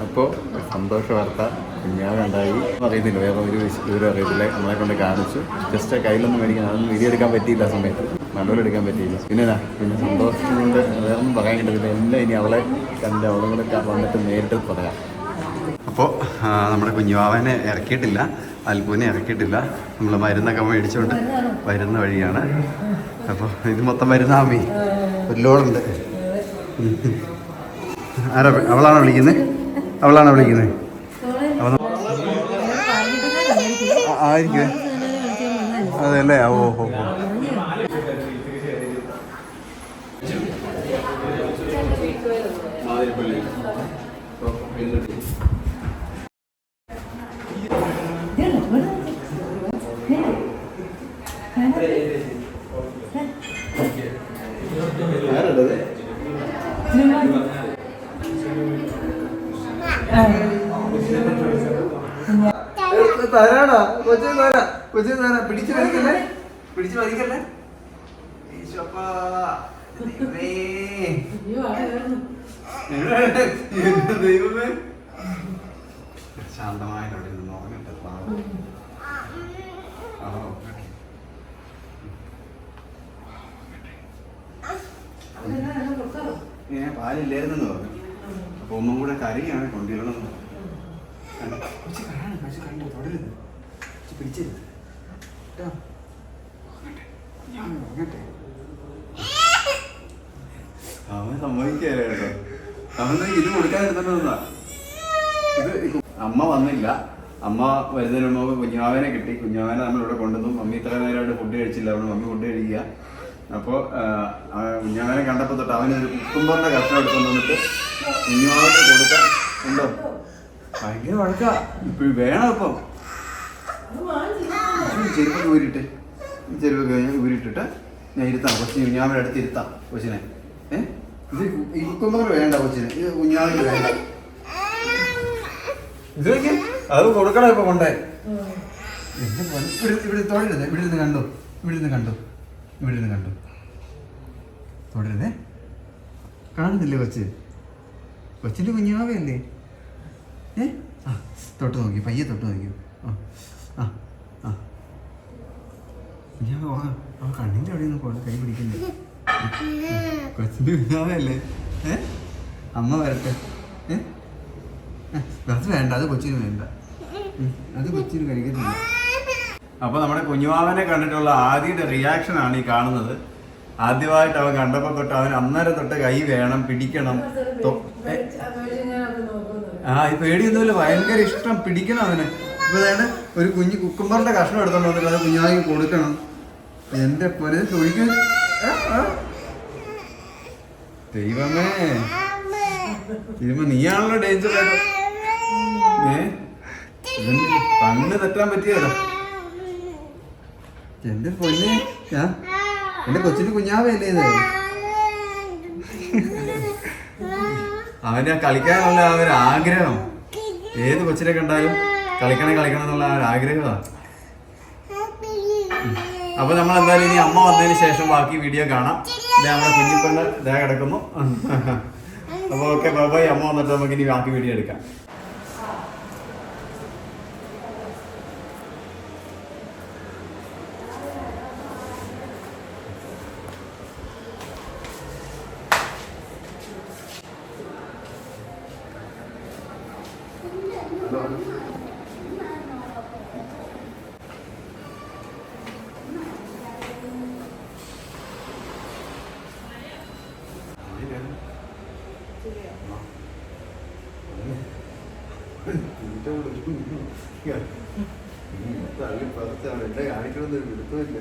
അപ്പോൾ സന്തോഷ വാർത്ത കുഞ്ഞാവുണ്ടായി അറിയത്തില്ല, വേറെ ഒരു വിവരം അറിയത്തില്ല. നമ്മളെ കൊണ്ട് കാണിച്ചു. ജസ്റ്റ് കയ്യിലൊന്നും മേടിക്കാൻ, അതൊന്നും വീഡിയോ എടുക്കാൻ പറ്റിയില്ല. ആ സമയത്ത് നല്ലപോലെ എടുക്കാൻ പറ്റിയില്ല. പിന്നെ സന്തോഷം കൊണ്ട് വേറൊന്നും പറയാൻ കിട്ടത്തില്ല. എല്ലാം ഇനി അവളെ കണ്ട് അവളും കൂടെ വന്നിട്ട് നേരിട്ട് പറയാം. അപ്പോൾ നമ്മുടെ കുഞ്ഞുവാവനെ ഇറക്കിയിട്ടില്ല, അൽപ്പൂനെ ഇറക്കിയിട്ടില്ല. നമ്മൾ മരുന്നൊക്കെ മേടിച്ചുകൊണ്ട് വരുന്ന വഴിയാണ്. അപ്പോൾ ഇത് മൊത്തം മരുന്നാമി ഒരു ലോഡുണ്ട്. ആരാ അവളാണോ വിളിക്കുന്നത്? ആയിരിക്കും. അതല്ലേ? ഓഹോ. തരാടാ കൊച്ചു തരാ. പിടിച്ചു വലിക്കല്ലേ. ദൈവമേ, ശാന്തമായിട്ട് അവിടെ നിന്ന് നോക്കട്ടെ. പാലില്ലായിരുന്നെന്ന് പറഞ്ഞു. അപ്പൊ ഒന്നും കൂടെ കരയാണ് കൊണ്ടുവരണം. തുടരുത്, പിടിച്ചരുത്. അവൻ സമ്മതിക്കാലോ കേട്ടോ. അവൻ ഇത് കൊടുക്കാതിരുന്നതാ. ഇത് അമ്മ വന്നില്ല. അമ്മ വരുന്നതിന് മുമ്പ് കുഞ്ഞാവനെ കിട്ടി. കുഞ്ഞാവനെ നമ്മളിവിടെ കൊണ്ടുവന്നു. മമ്മി ഇത്ര നേരമായിട്ട് ഫുഡ് കഴിച്ചില്ല. അവിടെ മമ്മി ഫുഡ് കഴിക്കുക. അപ്പോൾ കുഞ്ഞാവനെ കണ്ടപ്പോൾ തൊട്ട് അവനൊരു കുക്കുംബറിന്റെ കഷ്ണം എടുത്തുകൊണ്ട് വന്നിട്ട് കുഞ്ഞാവനെ കൊടുക്കാൻ ഉണ്ടോ. ഭയങ്കര വഴക്കാ. ഇപ്പോഴും വേണം. ഇപ്പം ചെരുപ്പൊക്കെ ഊരിട്ടിട്ട് ഞാൻ ഇരുത്താം കൊച്ചിനെ. കുഞ്ഞാവൻ്റെ അടുത്ത് ഇരുത്താം കൊച്ചിനെ. ഇത് ഈ കുക്കുംബർ വേണ്ട കൊച്ചിന്. ഇത് കുഞ്ഞാവിന് വേണ്ട. ഇത് അത് കൊടുക്കണം. ഇപ്പൊ കൊണ്ടേ ഇവിടെ തൊടരുത്. ഇവിടെ നിന്ന് കണ്ടു. തൊടരുതേ. കാണുന്നില്ലേ കൊച്ചിന്റെ കുഞ്ഞാവയല്ലേ? തൊട്ട് നോക്കി, പയ്യെ തൊട്ട് നോക്കിയോ. ഞാൻ അവൻ കണ്ണിൻ്റെ അവിടെ നിന്ന് പോകണം. കൈ പിടിക്കണ്ടേ. കൊച്ചിൻ്റെ കുഞ്ഞാവയല്ലേ? അമ്മ വരട്ടെ. അത് വേണ്ട, അത് കൊച്ചിന് വേണ്ട. അത് കൊച്ചിന് കഴിക്കുന്നില്ല. അപ്പൊ നമ്മുടെ കുഞ്ഞുമാവനെ കണ്ടിട്ടുള്ള ആദ്യത്തെ റിയാക്ഷൻ ആണ് ഈ കാണുന്നത്. ആദ്യമായിട്ട് അവൻ കണ്ടപ്പോ തൊട്ട് അവൻ അന്നേരം തൊട്ട് കൈ വേണം, പിടിക്കണം. ഈ പേടിയൊന്നുമില്ല, ഭയങ്കര ഇഷ്ടം, പിടിക്കണം അവന്. ഇപ്പൊ അതാണ് ഒരു കുഞ്ഞു കുക്കുംബറിന്റെ കഷ്ണം എടുത്തോണ്ട് വന്നിട്ട് അത് കുഞ്ഞാവിക്ക് കൊടുക്കണം. എന്റെ പോലെ ചോദിക്കാൻ ദൈവമേ, ഇതിപ്പോ നീയാണല്ലോ ഡേഞ്ചർ ആയിട്ട്. കണ്ണ് തെറ്റാൻ പറ്റിയല്ലോ. എന്റെ പൊന്നെ, എന്റെ കൊച്ചിന് കുഞ്ഞാവല്ലേ ഇത്? അവന് കളിക്കാനുള്ള ആ ഒരു ആഗ്രഹം, ഏത് കൊച്ചിനെ കണ്ടാലും കളിക്കണം എന്നുള്ള ആ ഒരു ആഗ്രഹമാണ്. അപ്പൊ നമ്മൾ എന്തായാലും ഇനി അമ്മ വന്നതിന് ശേഷം ബാക്കി വീഡിയോ കാണാം. നമ്മുടെ കുഞ്ഞിപ്പെണ്ണ് ഇതാ കിടക്കുന്നു. അപ്പൊ ഓക്കെ, ബൈ. അമ്മ വന്നിട്ട് നമുക്ക് ഇനി ബാക്കി വീഡിയോ എടുക്കാം. കാണിക്കണമെന്ന് എടുത്തില്ല.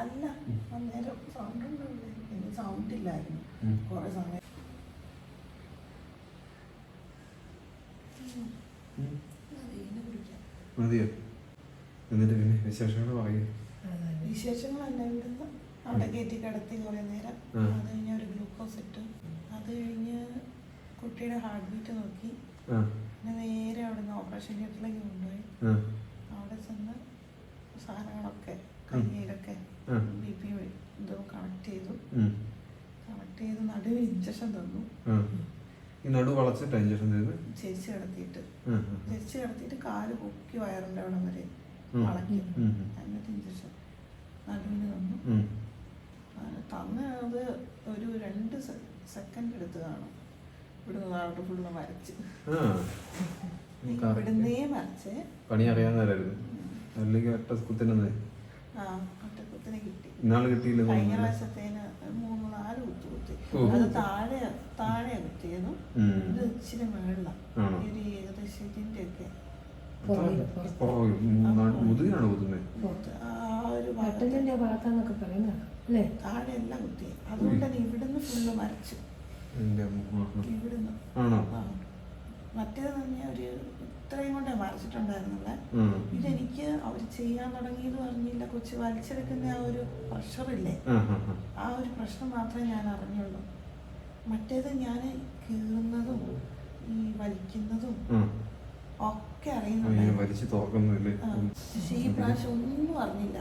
അല്ല, അന്നേരം സൗണ്ട് ഇല്ലായിരുന്നു കുറെ സമയം. മതിയോ? എന്നിട്ട് പിന്നെ വിശേഷങ്ങൾ പറയും. വിശേഷങ്ങളല്ല, ഇവിടുന്ന് അവിടെ കയറ്റി കിടത്തി കുറെ നേരം. അത് കഴിഞ്ഞ് ഒരു ഗ്ലൂക്കോസ് ഇട്ട്, അത് കഴിഞ്ഞ് കുട്ടിയുടെ ഹാർട്ട് ബീറ്റ് നോക്കി. പിന്നെ നേരെ അവിടെ നിന്ന് ഓപ്പറേഷൻ തിയേറ്ററിലേക്ക് കൊണ്ടുപോയി. അവിടെ ചെന്ന് സാധനങ്ങളൊക്കെ കയ്യിലൊക്കെ BP ഇതും കണക്ട് ചെയ്തു. നടുവിൽ ഇഞ്ചക്ഷൻ തന്നു. നടു വളച്ചിട്ട് ഇഞ്ചക്ഷൻ ചെയ്ത് ചെരിച്ച് കിടത്തിയിട്ട് കാല് പൊക്കി വയറിൻ്റെ അവിടെ വരെ വളക്കി. എന്നിട്ട് ഇഞ്ചക്ഷൻ നടുവിന് തന്നു. അത് ഒരു 2 സെക്കൻഡ് എടുത്ത് കാണും. ഇവിടുന്ന് താഴോട്ട് ഫുള്ള് വരച്ച് ഇവിടുന്നേ വരച്ച്. പണി അറിയാവുന്നവരായിരുന്നു അല്ലെങ്കിൽ ഒറ്റക്കുത്തിനെ കിട്ടി. ഇന്നാള് കിട്ടിയില്ല. കഴിഞ്ഞ പ്രാവശ്യത്തേന് 3-4 കുത്തി. അത് താഴെ കുത്തിയതും ഇത് ഇച്ചിരി മേളിലാണ്. ഒരു ഏകദേശം ഇതിന്റെ ഒക്കെ മുതുകിനാണ് കുത്തുന്നത്. താഴെ എല്ലാം കുത്തി. അതുകൊണ്ട് തന്നെ ഇവിടുന്ന് ഫുള്ള് മരച്ചു. ഇവിടുന്ന് മറ്റേത് തന്നെ ഒരു ഇത്രയും കൊണ്ടേ മരച്ചിട്ടുണ്ടായിരുന്നില്ല. ഇതെനിക്ക് അവർ ചെയ്യാൻ തുടങ്ങിയെന്ന് പറഞ്ഞില്ല. കൊച്ചു വലിച്ചെടുക്കുന്ന ആ ഒരു പ്രഷറില്ലേ, ആ ഒരു പ്രശ്നം മാത്രമേ ഞാൻ അറിഞ്ഞുള്ളൂ. മറ്റേത് ഞാൻ കീറുന്നതും ഈ വലിക്കുന്നതും ഒക്കെ അറിയുന്നുണ്ട്. പക്ഷെ ഈ പ്രാവശ്യം ഒന്നും അറിഞ്ഞില്ല.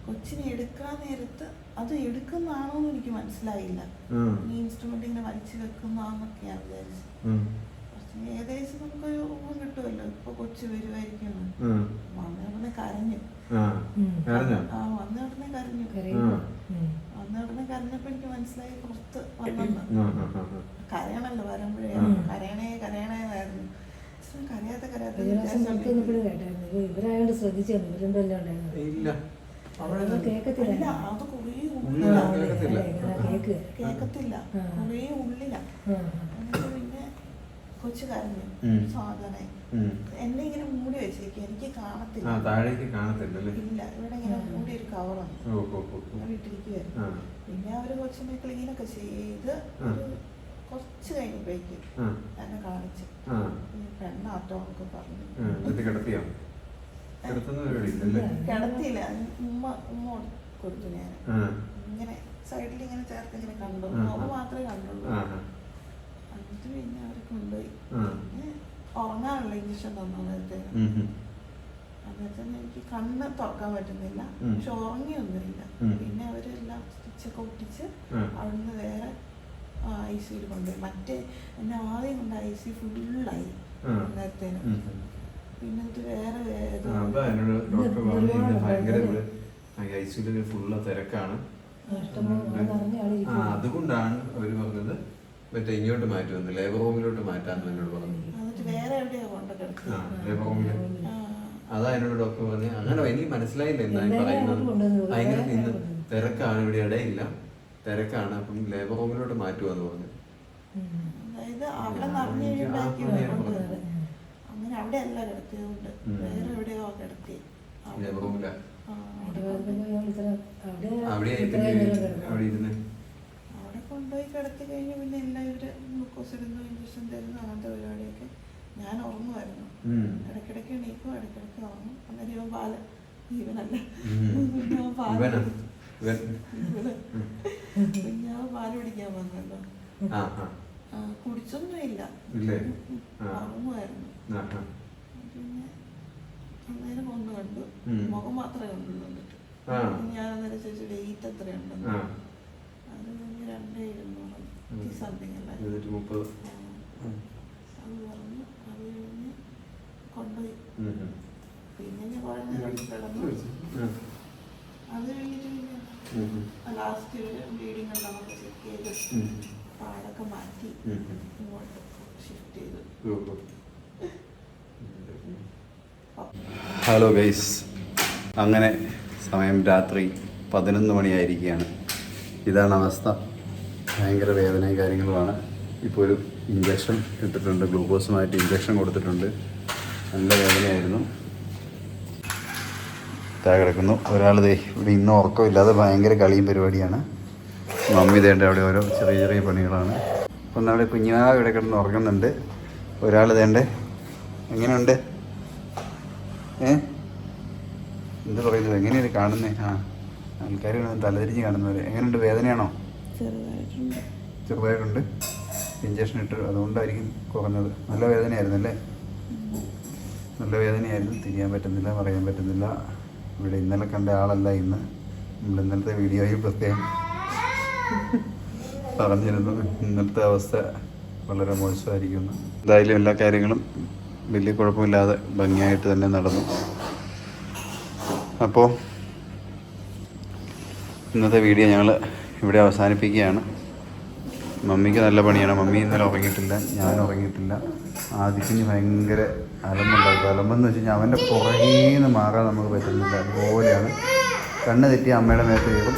കൊച്ചിനെ എടുക്കാൻ നേരത്ത് അത് എടുക്കുന്നതാണോ എന്ന് എനിക്ക് മനസ്സിലായില്ല. ഈ ഇൻസ്ട്രുമെന്റ് ഇങ്ങനെ വലിച്ചു വെക്കുന്നതാന്നൊക്കെയാണ് വിചാരിച്ചത്. ഏകദേശം നമുക്കൊരു ഊഹം കിട്ടുമല്ലോ, ഇപ്പൊ കൊച്ചു വരുമായിരിക്കും. വന്ന കരഞ്ഞു. വന്ന ഉടനെ കരഞ്ഞപ്പോ എനിക്ക് മനസ്സിലായി പുറത്ത് വന്നെന്ന്. കരയണല്ലോ വരുമ്പോഴേ. കരയണേന്നായിരുന്നു. ഇവരായോണ്ട് ശ്രദ്ധിച്ചു. ഇല്ല കേക്കത്തില്ല. അത് കുറേ ഉള്ളിലാ. കേക്കത്തില്ല, കുറേ ഉള്ളിലാ. പിന്നെ കൊച്ചു കരഞ്ഞു. സാധന എന്നെ ഇങ്ങനെ മൂടി വെച്ചേക്കും. എനിക്ക് കാണത്തില്ല. ഇല്ല, ഇവിടെ ഇങ്ങനെ മൂടി ഒരു കവറാണ് ഇട്ടിരിക്കുവായിരുന്നു. പിന്നെ അവര് കൊച്ചിനെ ക്ലീനൊക്കെ ചെയ്ത് കുറച്ച് കഴിഞ്ഞപ്പോഴേക്കും എന്നെ കാണിച്ചു. പെണ്ണാട്ടോ ഒക്കെ പറഞ്ഞു. കിടത്തിയില്ല. ഉമ്മ കൊടുത്തു. ഞാൻ ഇങ്ങനെ സൈഡിൽ ഇങ്ങനെ ചേർത്ത് ഇങ്ങനെ കണ്ടു. അത് മാത്രമേ കണ്ടുള്ളൂ. എന്നിട്ട് പിന്നെ അവരെ കൊണ്ടുപോയി. പിന്നെ ഉറങ്ങാനുള്ള ഇഞ്ചക്ഷൻ തന്നു. അന്നേരത്തേന് എനിക്ക് കണ്ണ് തുറക്കാൻ പറ്റുന്നില്ല. പക്ഷെ ഉറങ്ങിയൊന്നുമില്ല. പിന്നെ അവരെല്ലാം സ്റ്റിച്ചൊക്കെ ഒട്ടിച്ച് അവിടുന്ന് വേറെ ICUയിൽ കൊണ്ടുപോയി. മറ്റേ എന്നെ ആദ്യം കൊണ്ട് ICU ഫുള്ളായി അന്നേരത്തേന്. പിന്നെ ഇത് വേറെ ഫുള്ള് തിരക്കാണ്. അതുകൊണ്ടാണ് അവര് പറഞ്ഞത് മറ്റേ ഇങ്ങോട്ട് മാറ്റുമെന്ന്, ലേബർ റൂമിലോട്ട് മാറ്റാന്ന് എന്നോട് പറഞ്ഞു. ലേബർ റൂമില് അതാ എന്നോട് ഡോക്ടർ പറഞ്ഞു. അങ്ങനെ എനിക്ക് മനസ്സിലായില്ല എന്തായി പറയുന്നത്. ഭയങ്കര ഇന്ന് തിരക്കാണ്, ഇവിടെ ഇടയില്ല, തിരക്കാണ്, അപ്പം ലേബർ റൂമിലോട്ട് മാറ്റുമെന്ന് പറഞ്ഞു. അങ്ങനെ അവിടെ അല്ല കിടത്തിയതുകൊണ്ട് വേറെ എവിടെയോ കിടത്തി. അവിടെ കൊണ്ടുപോയി കിടത്തി കഴിഞ്ഞ് പിന്നെ എല്ലാവരും ഗ്ലൂക്കോസ് ഇടുന്നു, ഇഞ്ചക്ഷൻ തരുന്നു, അങ്ങനത്തെ പരിപാടിയൊക്കെ. ഞാൻ ഉറങ്ങുമായിരുന്നു. ഇടയ്ക്കിടയ്ക്ക് എണീക്കും, ഇടയ്ക്കിടയ്ക്ക് ഉറങ്ങും. അന്നേരം ഇവൻ പാല് ജീവനല്ല ഞാൻ പാല് പിടിക്കാൻ വന്നല്ലോ. കുടിച്ചൊന്നുമില്ല, ഉറങ്ങുമായിരുന്നു. പിന്നെ അന്നേരം ഒന്ന് കണ്ടു, മുഖം മാത്രമേ കണ്ടുള്ളൂ. ഞാൻ അന്നേരം ചോദിച്ചു ഡേറ്റ് എത്രയുണ്ടെന്ന്. അത് കഴിഞ്ഞ് 2,700 സംതിങ് അല്ല. അത് പറഞ്ഞു. അത് കഴിഞ്ഞ് കൊണ്ടുപോയി. പിന്നെ ഞാൻ കുറെ നേരം കിടന്നു. അത് കഴിഞ്ഞിട്ട് പിന്നെ ലാസ്റ്റ് ബ്ലീഡിങ് എല്ലാം നമുക്ക് ചെക്ക് ചെയ്ത് പാടൊക്കെ മാറ്റി ഇങ്ങോട്ട് ഷിഫ്റ്റ് ചെയ്തു. ഹലോ ഗൈസ്, അങ്ങനെ സമയം രാത്രി 11 മണിയായിരിക്കുകയാണ്. ഇതാണ് അവസ്ഥ. ഭയങ്കര വേദനയും കാര്യങ്ങളുമാണ്. ഇപ്പോൾ ഒരു ഇഞ്ചക്ഷൻ ഇട്ടിട്ടുണ്ട്, ഗ്ലൂക്കോസുമായിട്ട് ഇഞ്ചക്ഷൻ കൊടുത്തിട്ടുണ്ട്. നല്ല വേദനയായിരുന്നു. താഴെ കിടക്കുന്നു ഒരാൾ. ഇവിടെ ഇന്നും ഉറക്കമില്ലാതെ ഭയങ്കര കളിയും പരിപാടിയാണ്. മമ്മി ദേണ്ട അവിടെ ഓരോ ചെറിയ ചെറിയ പണികളാണ്. അപ്പം നമ്മുടെ കുഞ്ഞാ ഇവിടെ കിടന്ന് ഉറങ്ങുന്നുണ്ട്. ഒരാൾ ദേണ്ടേ എങ്ങനെയുണ്ട്? എന്ത് പറയുന്നത്? എങ്ങനെയാണ് കാണുന്നത്? ആൾക്കാർ തലതിരിഞ്ഞ് കാണുന്നവർ. എങ്ങനെയുണ്ട്? വേദനയാണോ? ചെറുതായിട്ടുണ്ട്. ഇഞ്ചക്ഷൻ ഇട്ട്, അതുകൊണ്ടായിരിക്കും കുറഞ്ഞത്. നല്ല വേദനയായിരുന്നു അല്ലേ? നല്ല വേദനയായിരുന്നു, തിരിയാൻ പറ്റുന്നില്ല, പറയാൻ പറ്റുന്നില്ല. ഇവിടെ ഇന്നലെ കണ്ട ആളല്ല ഇന്ന്. നമ്മൾ ഇന്നലത്തെ വീഡിയോയിൽ പ്രത്യേകം പറഞ്ഞിരുന്നു ഇന്നത്തെ അവസ്ഥ വളരെ മോശമായിരിക്കുന്നു. എന്തായാലും എല്ലാ കാര്യങ്ങളും വലിയ കുഴപ്പമില്ലാതെ ഭംഗിയായിട്ട് തന്നെ നടന്നു. അപ്പോൾ ഇന്നത്തെ വീഡിയോ ഞങ്ങൾ ഇവിടെ അവസാനിപ്പിക്കുകയാണ്. മമ്മിക്ക് നല്ല പണിയാണ്. മമ്മി ഇന്നലെ ഉറങ്ങിയിട്ടില്ല, ഞാൻ ഉറങ്ങിയിട്ടില്ല. ആദിക്കിന് ഭയങ്കര അലമ്പുണ്ടാക്കും. അലമ്പെന്ന് വെച്ച് കഴിഞ്ഞാൽ അവൻ്റെ പുറകേന്ന് മാറാൻ നമുക്ക് പറ്റുന്നില്ല. അതുപോലെയാണ്. കണ്ണ് തെറ്റി അമ്മയുടെ മേത്ത് കയറും,